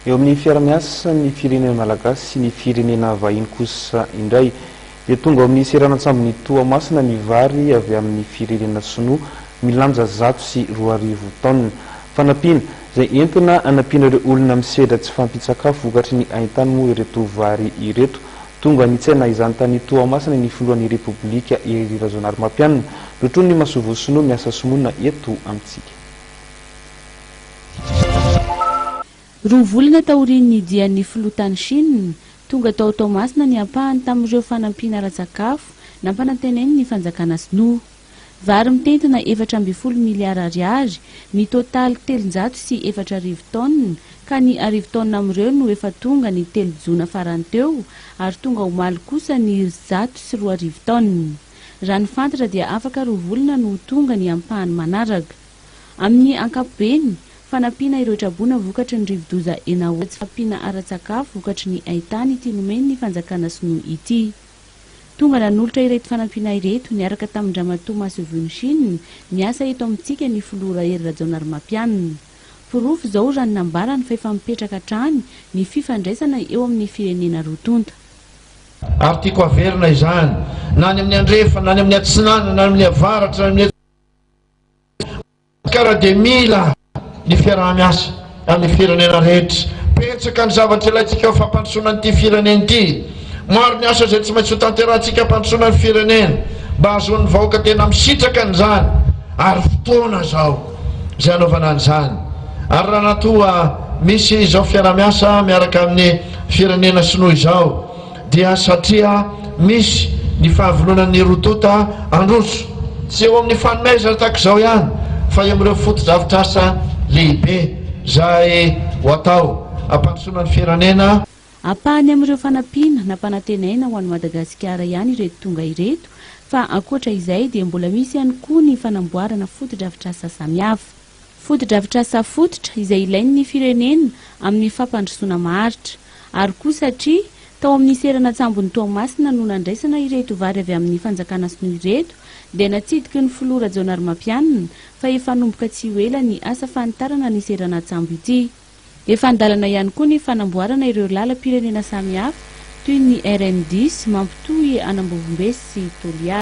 eo amin'ny fiaramiasa ny firenena malagasy sy ny firenena vahiny kosa indray dia tonga amin'ny seranatsambo ny Toamasina ny vary avy amin'ny firenena Sinoa milanja 120 taona fanampiana izay entina anampiana ireo olona misedra tsy fampitsakafo vokatry ny ahitany moa ireto vary ireto. Tonga nitsaina izany tany Toamasina ny filohan'ny Repoblika Ery Rajaonarimampianina lotrony ny Masovo Sinoa miasa somonina eto amintsika. Roa volana taorian'ny dian'ny filoha Chine, tonga tao Toamasina ny ampahany tamin'ireo fanampiana ara-tsakafo nampanantenainy ny fanjakana Sinoa. Vary mitentina 420 miliara ariary, ny total 304 taona, ka ny 10 taona amin'ireo no efa tonga ny 3 jona farany teo, ary tonga omaly kosa ny 102 taona. Raha ny fantatra dia afaka 2 volana no tonga ny ampahany manaraka. Amin'ny ankapobeny, fanampiana ireo trabona vokatry ny rivodoza enao tsy fampiana ara-tsakafo vokatry ny ahitany ity nomeny ny fanjakana Sinoa ity. Tonga nanolotra ireto fanampiana ireto niaraka tamin'ny Ramatoa Masovo Chine niasa eto amintsika ny filoha Ery Rajaonarimampianina. Porofo zao raha ny nambarany fa efa mipetraka hatrany ny fifandraisana eo amin'ny firenena rotonta. Ary tiako averina izany na ny amin'ny andrefa na ny amin'ny atsinana na ny amin'ny avaratra na ny karaha dia mila ny fiarahamiasa amin'ny firenena rehetra. Petsaka ny zavatra ilayntsika eo fampandrosoana an'ity firenena ity. Maro ny asa izay tsy maintsy ho tanterahantsika hampandrosoana ny firenena mba ahazoan'ny vahoaka tena misitraka an'izany ary fotoana zao izay anaovana an'izany. Ary raha natoa misy izao fiarahamiasa miaraka amin'ny firenena Sinoa izao dia satria misy ny fahavononan'ny rotonta androso tsy eo amin'ny fanomezana tahaka izao ihany fa eo amin'ireo foto-drafitr'asa lehibe izay ho atao hampandrosoana ny firenena. Apahany amin'ireo fanampiana nampanantenaina ho an'i Madagasikara ihany ireto tonga ireto, fa ankoatra izay dia mbola misy ihany koa ny fanamboarana foto-drafitr'asa samihafa. Foto-drafitr'asa fototra izay ilain'ny firenena amin'ny fampandrosoana maharitra. Ary koa satria tao amin'ny seranatsambo ny Toamasina no nandraisana ireto vary avy amin'ny fanjakana Sinoa ireto dia natsidiky ny filoha Rajaonarimampianina fa efa nomboka tsy ho ela ny asa fanitarana ny seranatsambo ity. Efa andalana ihany koa ny fanamboarana ireo lalam-pirenena samihafa toy ny RN10 mampitohy Anambovombesy sy Toliara.